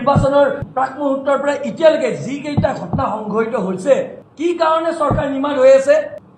নিৰ্বাচনৰ প্ৰাক মুহূৰ্তৰ পৰা এতিয়ালৈকে যিকেইটা ঘটনা সংঘটিত হৈছে কি কাৰণে চৰকাৰ নিমাত হৈ আছে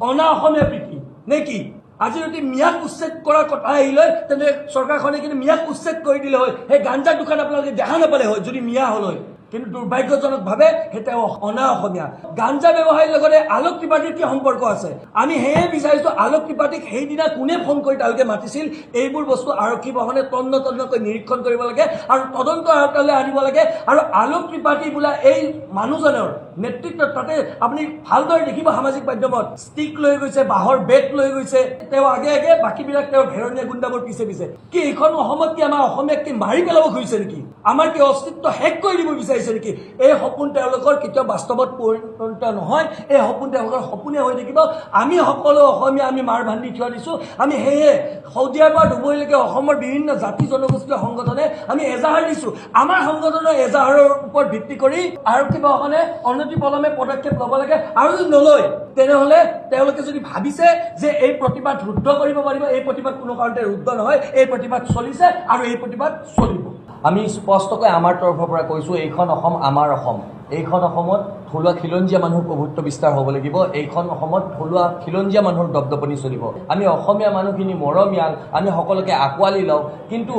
অনা অসমীয়া প্ৰীতি নে কি আজি যদি মিয়াক উচ্ছেদ কৰাৰ কথা আহিলে তেনে চৰকাৰখনে কিন্তু মিয়াক উচ্ছেদ কৰি দিলে হয় সেই গাঞ্জাৰ দোকান আপোনালোকে দেখা নাপালে হয় যদি মিয়া হ'ল হয় কিন্তু দুৰ্ভাগ্যজনকভাৱে এটা অনা অসমীয়া গাঞ্জা ব্যৱসায়ীৰ লগতে আলোক ত্ৰিপাঠীৰ কি সম্পৰ্ক আছে আমি সেয়ে বিচাৰিছো আলোক ত্ৰিপাঠীক সেইদিনা কোনে ফোন কৰি তেওঁলোকে মাতিছিল এইবোৰ বস্তু আৰক্ষী বাহনে তন্নকৈ নিৰীক্ষণ কৰিব লাগে আৰু তদন্ত আয়ত্তলৈ আনিব লাগে আৰু আলোক ত্ৰিপাঠী বোলা এই মানুহজনৰ নেতৃত্বত তাতে আপুনি ভালদৰে দেখিব সামাজিক মাধ্যমত ষ্টিক লৈ গৈছে বাঁহৰ বেট লৈ গৈছে তেওঁ আগে আগে বাকীবিলাক তেওঁৰ ঘেৰণীয়া গুণ্ডাবোৰ পিছে পিছে কি এইখন অসমত কি আমাৰ অসমীয়াক কি মাৰি পেলাব খুজিছে নেকি আমাৰ কি অস্তিত্ব শেষ কৰি দিব বিচাৰিছে নেকি এই সপোন তেওঁলোকৰ কেতিয়াও বাস্তৱত পৰিণত নহয় এই সপোন তেওঁলোকৰ সপোনে হৈ থাকিব আমি সকলো অসমীয়া আমি মাৰ বান্ধি থিয় দিছো আমি সেয়ে সৌদিয়াৰ পৰা ডুবৈলৈকে অসমৰ বিভিন্ন জাতি জনগোষ্ঠীয় সংগঠনে আমি এজাহাৰ দিছো আমাৰ সংগঠনৰ এজাহাৰৰ ওপৰত ভিত্তি কৰি আৰক্ষী বাহনে অনতিপলমে পদক্ষেপ ল'ব লাগে আৰু যদি নলয় তেনেহ'লে তেওঁলোকে যদি ভাবিছে যে এই প্ৰতিবাদ ৰুদ্ধ কৰিব পাৰিব এই প্ৰতিবাদ কোনো কাৰণতে ৰুদ্ধ নহয় এই প্ৰতিবাদ চলিছে আৰু এই প্ৰতিবাদ চলিব আমি স্পষ্টকৈ আমাৰ তৰফৰ পৰা কৈছো এইখন অসম আমাৰ অসম এইখন অসমত থলুৱা খিলঞ্জীয়া মানুহৰ প্ৰভুত্ব বিস্তাৰ হ'ব লাগিব এইখন অসমত থলুৱা খিলঞ্জীয়া মানুহৰ দপদপনি চলিব আমি অসমীয়া মানুহখিনি মৰমীয়াল আমি সকলোকে আঁকোৱালি লওঁ কিন্তু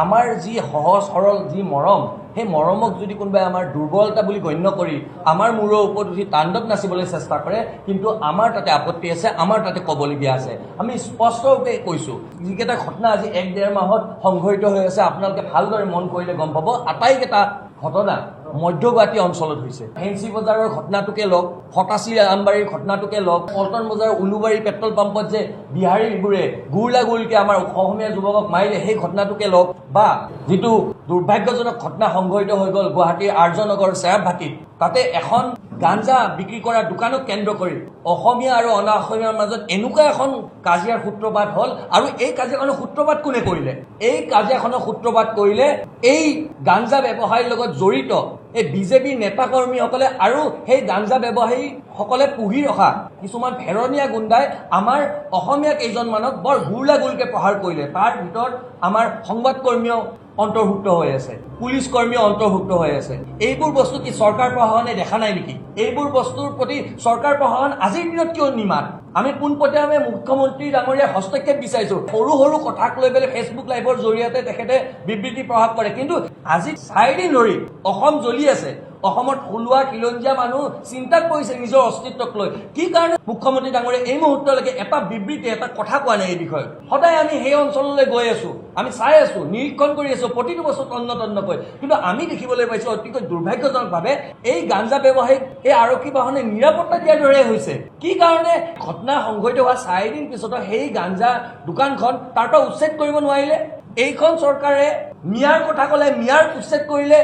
আমাৰ যি সহজ সৰল যি মৰম সেই মৰমক যদি কোনোবাই আমাৰ দুৰ্বলতা বুলি গণ্য কৰি আমাৰ মূৰৰ ওপৰত উঠি তাণ্ডৱ নাচিবলৈ চেষ্টা কৰে কিন্তু আমাৰ তাতে আপত্তি আছে আমাৰ তাতে ক'বলগীয়া আছে আমি স্পষ্টৰূপে কৈছোঁ যিকেইটা ঘটনা আজি 1-1.5 মাহত সংঘটিত হৈ আছে আপোনালোকে ভালদৰে মন কৰিলে গম পাব আটাইকেইটা ঘটনা মধ্য গুৱাহাটী অঞ্চলত হৈছে ফেঞ্চি বজাৰৰ ঘটনাটোকে লওক ফটাচি আমবাৰীৰ ঘটনাটোকে লওক পল্টন বজাৰৰ উলুবাৰী পেট্ৰল পাম্পত যে বিহাৰীবোৰে গুৰলাগুৰিকৈ আমাৰ অসমীয়া যুৱকক মাৰিলে সেই ঘটনাটোকে লওক বা যিটো দুৰ্ভাগ্যজনক ঘটনা সংঘটিত হৈ গ'ল গুৱাহাটীৰ আৰ্যনগৰ চেৰাবভাটিত তাতে এখন গাঞ্জা বিক্ৰী কৰা দোকানক কেন্দ্ৰ কৰি অসমীয়া আৰু অনা অসমীয়াৰ মাজত এনেকুৱা এখন কাজিয়াৰ সূত্ৰপাত হ'ল আৰু এই কাজিয়াখনৰ সূত্ৰপাত কোনে কৰিলে এই কাজিয়াখনৰ সূত্ৰপাত কৰিলে এই গাঞ্জা ব্যৱসায়ীৰ লগত জড়িত এই বিজেপিৰ নেতাকৰ্মীসকলে আৰু সেই গাঞ্জা ব্যৱসায়ীসকলে পুহি ৰখা কিছুমান ভেৰণীয়া গুণ্ডাই আমাৰ অসমীয়া কেইজনমানক বৰ গুৰলাগুৰিকৈ প্ৰহাৰ কৰিলে তাৰ ভিতৰত আমাৰ সংবাদকৰ্মীও অন্তৰ্ভুক্ত হৈ আছে পুলিচ কৰ্মীও অন্তৰ্ভুক্ত হৈ আছে এইবোৰ বস্তু কি চৰকাৰ প্ৰশাসনে দেখা নাই নেকি এইবোৰ বস্তুৰ প্ৰতি চৰকাৰ প্ৰশাসন আজিৰ দিনত কিয় নিমাত আমি পোনপটীয়াভাৱে মুখ্যমন্ত্ৰী ডাঙৰীয়াৰ হস্তক্ষেপ বিচাৰিছো সৰু সৰু কথাক লৈ পেলাই ফেচবুক লাইভৰ জৰিয়তে তেখেতে বিবৃতি প্ৰকাশ কৰে কিন্তু আজি 4 দিন ধৰি অসম জ্বলি আছে অসমত থলুৱা খিলঞ্জীয়া মানুহ চিন্তাত পৰিছে নিজৰ অস্তিত্বক লৈ কি কাৰণে মুখ্যমন্ত্ৰী ডাঙৰীয়া এই মুহূৰ্তলৈকে এটা বিবৃতি এটা কথা কোৱা নাই এই বিষয়ে সদায় আমি সেই অঞ্চললৈ গৈ আছো আমি চাই আছো নিৰীক্ষণ কৰি আছো প্ৰতিটো বস্তু তন্নকৈ কিন্তু আমি দেখিবলৈ পাইছো অতিকৈ দুৰ্ভাগ্যজনকভাৱে এই গাঞ্জা ব্যৱসায়ীক এই আৰক্ষী বাহনে নিৰাপত্তা দিয়াৰ দৰে হৈছে কি কাৰণে ঘটনা সংঘটিত হোৱা 4 দিন পিছতো সেই গাঞ্জা দোকানখন তাৰ পৰা উচ্ছেদ কৰিব নোৱাৰিলে এইখন চৰকাৰে মিয়াৰ কথা ক'লে মিয়াৰ উচ্ছেদ কৰিলে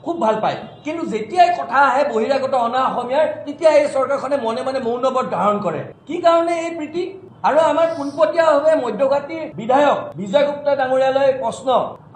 খুব ভাল পায় কিন্তু যেতিয়াই কথা আহে বহিৰাগত অনা অসমীয়াৰ তেতিয়া এই চৰকাৰখনে মনে মনে মৌনব্ৰত ধাৰণ কৰে কি কাৰণে এই প্ৰীতি আৰু আমাৰ পোনপটীয়াভাৱে মধ্যগুৱাহাটীৰ বিধায়ক বিজয় গুপ্তা ডাঙৰীয়ালৈ প্ৰশ্ন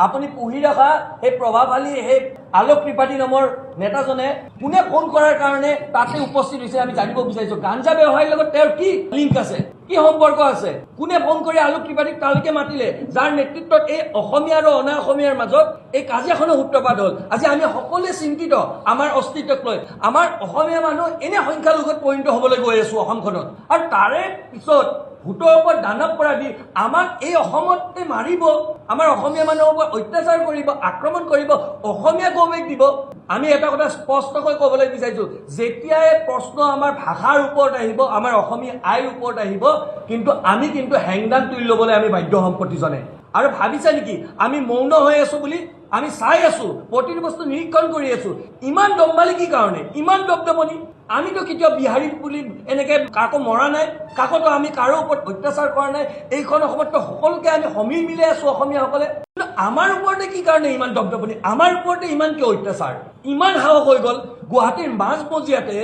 আপুনি পুহি ৰখা সেই প্ৰভাৱশালী সেই আলোক ত্ৰিপাঠী নামৰ নেতাজনে কোনে ফোন কৰাৰ কাৰণে তাতে উপস্থিত হৈছে আমি জানিব বিচাৰিছো গাঞ্জা ব্যৱসায়ীৰ লগত তেওঁৰ কি লিংক আছে কি সম্পৰ্ক আছে কোনে ফোন কৰি আলোক ত্ৰিপাঠীক তালৈকে মাতিলে যাৰ নেতৃত্বত এই অসমীয়া আৰু অনা অসমীয়াৰ মাজত এই কাজিয়াখনৰ সূত্ৰপাত হ'ল আজি আমি সকলোৱে চিন্তিত আমাৰ অস্তিত্বক লৈ আমাৰ অসমীয়া মানুহ এনে সংখ্যালঘুত পৰিণত হ'বলৈ গৈ আছো অসমখনত আৰু তাৰে পিছত ভোটৰ ওপৰত দানৱ কৰা দি আমাক এই অসমতে মাৰিব আমাৰ অসমীয়া মানুহৰ ওপৰত অত্যাচাৰ কৰিব আক্ৰমণ কৰিব অসমীয়া গৌৰৱ দিব আমি এটা কথা স্পষ্টকৈ ক'বলৈ বিচাৰিছো যেতিয়াই প্ৰশ্ন আমাৰ ভাষাৰ ওপৰত আহিব আমাৰ অসমীয়া আইৰ ওপৰত আহিব কিন্তু আমি হেংদান তুলি ল'বলৈ আমি বাধ্য হ'ম প্ৰতিজনে আৰু ভাবিছা নেকি আমি মৌন হৈ আছো বুলি আমি চাই আছো প্ৰতিটো বস্তু নিৰীক্ষণ কৰি আছো ইমান দম্বালি কি কাৰণে ইমান দপদপনি আমিতো কেতিয়াও বিহাৰী বুলি এনেকে কাকো মৰা নাই কাকতো আমি কাৰো ওপৰত অত্যাচাৰ কৰা নাই এইখন অসমততো সকলোকে আমি সমিল মিলাই আছো অসমীয়াসকলে কিন্তু আমাৰ ওপৰতে কি কাৰণে ইমান দপদপনি আমাৰ ওপৰতে ইমান কিয় অত্যাচাৰ ইমান সাহস হৈ গ'ল গুৱাহাটীৰ মাজমজিয়াতে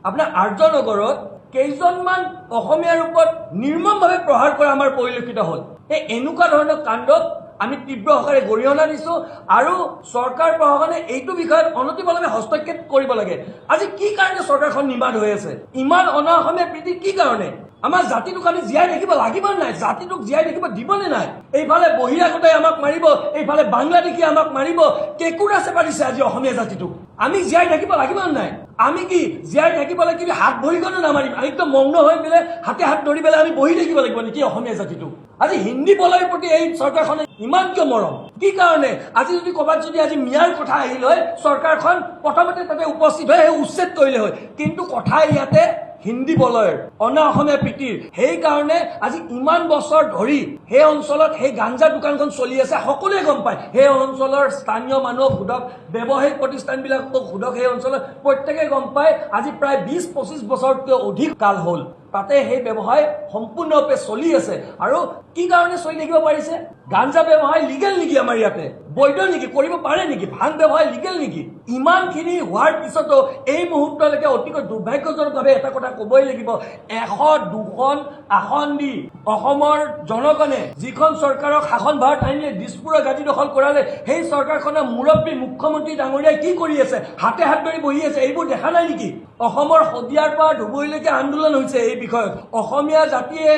আপোনাৰ আৰ্যনগৰত কেইজনমান অসমীয়াৰ ওপৰত নিৰ্মমভাৱে প্ৰহাৰ কৰা আমাৰ পৰিলক্ষিত হ'ল এই এনেকুৱা ধৰণৰ কাণ্ডক আমি তীব্ৰ আকাৰে গৰিহণা দিছো আৰু চৰকাৰ প্ৰশাসনে এইটো বিষয়ত অনতিপলমে হস্তক্ষেপ কৰিব লাগে আজি কি কাৰণে চৰকাৰখন নিমাত হৈ আছে ইমান অনা অসমীয়া প্ৰীতি কি কাৰণে আমাৰ জাতিটোক আমি জীয়াই থাকিব লাগিব নাই, জাতিটোক জীয়াই থাকিব দিবনে নাই? এইফালে বহিৰাগতাই আমাক মাৰিব, এইফালে বাংলাদেশী আমাক মাৰিব, কেঁকুৰা চেপা দিছে আজি অসমীয়া জাতিটোক। আমি জীয়াই থাকিব লাগিব নাই? আমি কি জীয়াই থাকিব লাগিব হাত ভৰিখনো নামাৰিম, একদম মগ্ন হৈ পেলাই হাতে হাত ধৰি পেলাই আমি বহি থাকিব লাগিব নেকি অসমীয়া জাতিটোক? আজি হিন্দী বলাৰ প্ৰতি এই চৰকাৰখনে ইমান কিয় মৰম? কি কাৰণে? আজি যদি ক'ৰবাত যদি আজি মিয়াৰ কথা আহিল হয়, চৰকাৰখন প্ৰথমতে তাতে উপস্থিত হৈ উচ্ছেদ কৰিলে হয়। কিন্তু কথা ইয়াতে হিন্দী বলয়ৰ, অনা অসমীয়া প্ৰীতিৰ। সেইকাৰণে আজি ইমান বছৰ ধৰি সেই অঞ্চলত সেই গাঞ্জা দোকানখন চলি আছে, সকলোৱে গম পায়। সেই অঞ্চলৰ স্থানীয় মানুহক সোধক, ব্যৱসায়িক প্ৰতিষ্ঠানবিলাকক সোধক, সেই অঞ্চলত প্ৰত্যেকে গম পায়। আজি প্ৰায় 20-25 বছৰতকৈ অধিক কাল হ'ল তাতে সেই ব্যৱসায় সম্পূৰ্ণৰূপে চলি আছে। আৰু কি কাৰণে চলি থাকিব পাৰিছে? গাঞ্জা ব্যৱসায় লিগেল নেকি আমাৰ ইয়াতে? বৈধ নেকি? কৰিব পাৰে নেকি? ভাং ব্যৱসায় লিগেল নেকি? ইমানখিনি হোৱাৰ পিছতো এই মুহূৰ্তলৈকে অতিকৈ দুৰ্ভাগ্যজনকভাৱে এটা কথা ক'বই লাগিব, 100-2খন আসন দি অসমৰ জনগণে যিখন চৰকাৰক শাসনভাৰত আনিলে, দিছপুৰৰ গাদী দখল কৰালে, সেই চৰকাৰখনৰ মুৰব্বী মুখ্যমন্ত্ৰী ডাঙৰীয়াই কি কৰি আছে? হাতে হাত ধৰি বহি আছে। এইবোৰ দেখা নাই নেকি? অসমৰ শদিয়াৰ পৰা ধুবুৰীলৈকে আন্দোলন হৈছে এই বিষয়ত। অসমীয়া জাতিয়ে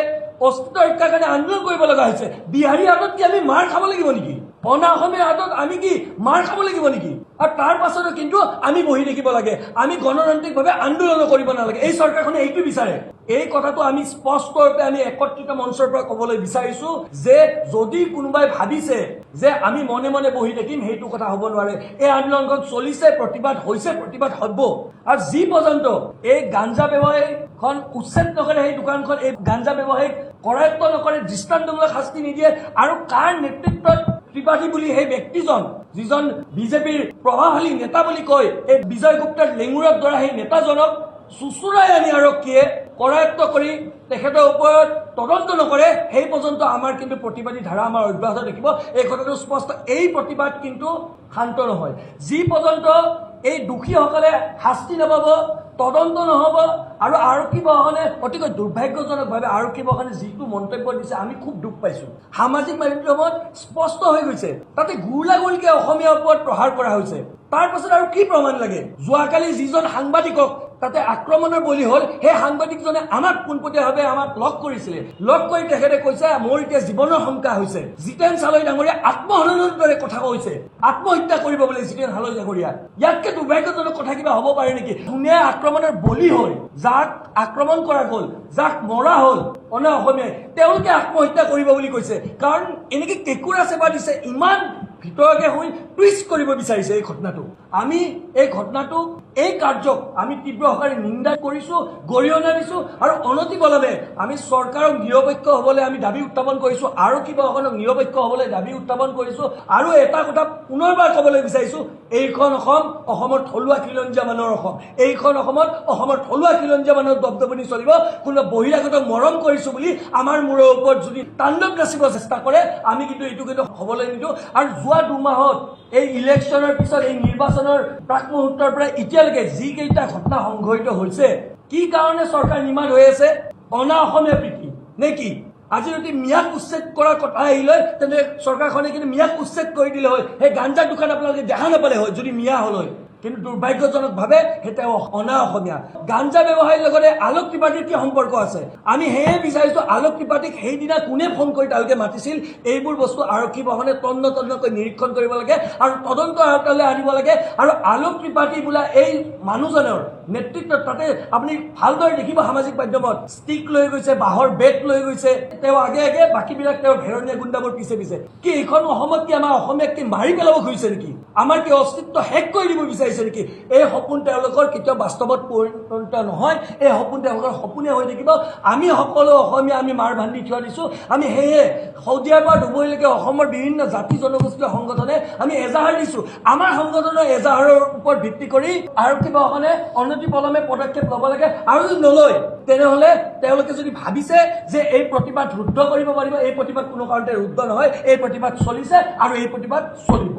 অস্তিত্ব ৰক্ষাৰ কাৰণে আন্দোলন কৰিব লগা হৈছে। বিহাৰীৰ হাতত কি আমি মাৰ খাব লাগিব নেকি? অনা অসমীয়াৰ হাতত আমি কি মাৰ খাব লাগিব নেকি? আৰু তাৰ পাছতো কিন্তু আমি বহি থাকিব লাগে, আমি গণতান্ত্ৰিকভাৱে আন্দোলন কৰিব নালাগে। এই চৰকাৰখনে এইটো বিচাৰে। এই কথাটো আমি স্পষ্টৰূপে আমি একত্ৰিত মঞ্চৰ পৰা ক'বলৈ বিচাৰিছো যে যদি কোনোবাই ভাবিছে যে আমি মনে মনে বহি থাকিম, সেইটো কথা হ'ব নোৱাৰে। এই আন্দোলনখন চলিছে, প্ৰতিবাদ হৈছে, প্ৰতিবাদ হ'ব। আৰু যি পৰ্যন্ত এই গাঞ্জা ব্যৱসায়ীখন উচ্ছেদ নকৰে, সেই দোকানখন এই গাঞ্জা ব্যৱসায়ীক কৰায়ত্ব নকৰে, দৃষ্টান্তমূলক শাস্তি নিদিয়ে, আৰু কাৰ নেতৃত্বত ত্ৰিপাঠী বুলি সেই ব্যক্তিজন, যিজন বিজেপিৰ প্ৰভাৱশালী নেতা বুলি কয়, এই বিজয় গুপ্তাৰ লেঙুৰৰ দ্বাৰা সেই নেতাজনক চুচুৰাই আনি আৰক্ষীয়ে কৰায়ত্ব কৰি তেখেতৰ ওপৰত তদন্ত নকৰে, সেই পৰ্যন্ত আমাৰ কিন্তু প্ৰতিবাদী ধাৰা আমাৰ অব্যাহত থাকিব। এই কথাটো স্পষ্ট। এই প্ৰতিবাদ কিন্তু শান্ত নহয়। যি পৰ্যন্ত এই দোষীসকলে শাস্তি নাপাব, তদন্ত নহ'ব, আৰু আৰক্ষী প্ৰশাসনে অতিকৈ দুৰ্ভাগ্যজনকভাৱে আৰক্ষী প্ৰশাসনে যিটো মন্তব্য দিছে, আমি খুব দুখ পাইছোঁ। সামাজিক মাধ্যমত স্পষ্ট হৈ গৈছে, তাতে গুৰুলাগুৰিকৈ অসমীয়াৰ ওপৰত প্ৰহাৰ কৰা হৈছে। তাৰ পাছত আৰু কি প্ৰমাণ লাগে? যোৱাকালি যিজন সাংবাদিকক তাতে আক্ৰমণৰ বলি হ'ল, সেই সাংবাদিকজনে আমাক পোনপটীয়াভাৱে আমাক লগ কৰিছিলে। লগ কৰি তেখেতে কৈছে মোৰ এতিয়া জীৱনৰ শংকা হৈছে। জিতেন চালৈ ডাঙৰীয়া আত্মহননৰ দৰে কথা কৈছে, আত্মহত্যা কৰিব বোলে জিতেন চালৈ ডাঙৰীয়া। ইয়াতকে দুৰ্ভাগ্যজনক কথা কিবা হ'ব পাৰে নেকি? যোনে আক্ৰমণৰ বলি হ'ল, যাক আক্ৰমণ কৰা গ'ল, যাক মৰা হ'ল অনা অসমীয়াই, তেওঁলোকে আত্মহত্যা কৰিব বুলি কৈছে। কাৰণ এনেকে কেঁকুৰা চেপা দিছে, ইমান ভিতৰকে হৈ টুইষ্ট কৰিব বিচাৰিছে এই ঘটনাটো। আমি এই ঘটনাটো, এই কাৰ্যক আমি তীব্ৰভাৱে নিন্দা কৰিছোঁ, গৰিহণা দিছোঁ, আৰু অনতিপলমে আমি চৰকাৰক নিৰপেক্ষ হ'বলৈ আমি দাবী উত্থাপন কৰিছোঁ, আৰক্ষী প্ৰশাসনক নিৰপেক্ষ হ'বলৈ দাবী উত্থাপন কৰিছোঁ। আৰু এটা কথা পুনৰবাৰ ক'বলৈ বিচাৰিছোঁ, এইখন অসম অসমৰ থলুৱা খিলঞ্জীয়া মানুহৰ অসম। এইখন অসমত অসমৰ থলুৱা খিলঞ্জীয়া মানুহৰ দপদপনি চলিব। কোনোবা বহিৰাগতক মৰম কৰিছোঁ বুলি আমাৰ মূৰৰ ওপৰত যদি তাণ্ডৱ নাচিব চেষ্টা কৰে, আমি কিন্তু এইটো কিন্তু হ'বলৈ নিদিওঁ। আৰু যোৱা 2 মাহত এই ইলেকশ্যনৰ পিছত, এই নিৰ্বাচনৰ প্ৰাক মুহূৰ্তৰ পৰা এতিয়ালৈকে যিকেইটা ঘটনা সংঘটিত হৈছে, কি কাৰণে চৰকাৰ নিমাত হৈ আছে? অনা অসমীয়া প্ৰীতি নে কি? আজি যদি মিয়াক উচ্ছেদ কৰাৰ কথা আহিলে, তেন্তে চৰকাৰখনে কিন্তু মিয়াক উচ্ছেদ কৰি দিলে হয়। সেই গাঞ্জাৰ দোকান আপোনালোকে দেখা নাপালে হয় যদি মিয়া হ'ল হয়। কিন্তু দুৰ্ভাগ্যজনকভাৱে সেই তেওঁ অনা অসমীয়া। গাঞ্জা ব্যৱসায়ীৰ লগতে আলোক ত্ৰিপাঠীৰ কি সম্পৰ্ক আছে? আমি সেয়ে বিচাৰিছোঁ আলোক ত্ৰিপাঠীক সেইদিনা কোনে ফোন কৰি তেওঁলোকে মাতিছিল, এইবোৰ বস্তু আৰক্ষী প্ৰশাসনে তন্নতন্নকৈ নিৰীক্ষণ কৰিব লাগে আৰু তদন্ত আয়ত্তলৈ আনিব লাগে। আৰু আলোক ত্ৰিপাঠী বোলা এই মানুহজনৰ নেতৃত্বত তাতে আপুনি ভালদৰে দেখিব সামাজিক মাধ্যমত, ষ্টিক লৈ গৈছে, বাঁহৰ বেট লৈ গৈছে, তেওঁ আগে আগে, বাকীবিলাক তেওঁৰ ঘেৰণীয়া গুণ্ডাবোৰ পিছে পিছে। কি এইখন অসমত কি আমাৰ অসমীয়াক কি মাৰি পেলাব খুজিছে নেকি? আমাৰ কি অস্তিত্ব শেষ কৰি দিব বিচাৰিছে নেকি? এই সপোন তেওঁলোকৰ কেতিয়াও বাস্তৱত পৰিণত নহয়। এই সপোন তেওঁলোকৰ সপোনে হৈ থাকিব। আমি সকলো অসমীয়া আমি মাৰ বান্ধি থিয় দিছোঁ। আমি সেয়ে শদিয়াৰ পৰা ধুবুৰীলৈকে অসমৰ বিভিন্ন জাতি জনগোষ্ঠীয় সংগঠনে আমি এজাহাৰ দিছোঁ। আমাৰ সংগঠনৰ এজাহাৰৰ ওপৰত ভিত্তি কৰি আৰক্ষী প্ৰশাসনে অনতিপলমে পদক্ষেপ ল'ব লাগে। আৰু যদি নলয়, তেনেহ'লে তেওঁলোকে যদি ভাবিছে যে এই প্ৰতিবাদ ৰুদ্ধ কৰিব পাৰিব, এই প্ৰতিবাদ কোনো কাৰণতে ৰুদ্ধ নহয়। এই প্ৰতিবাদ চলিছে আৰু এই প্ৰতিবাদ চলিব।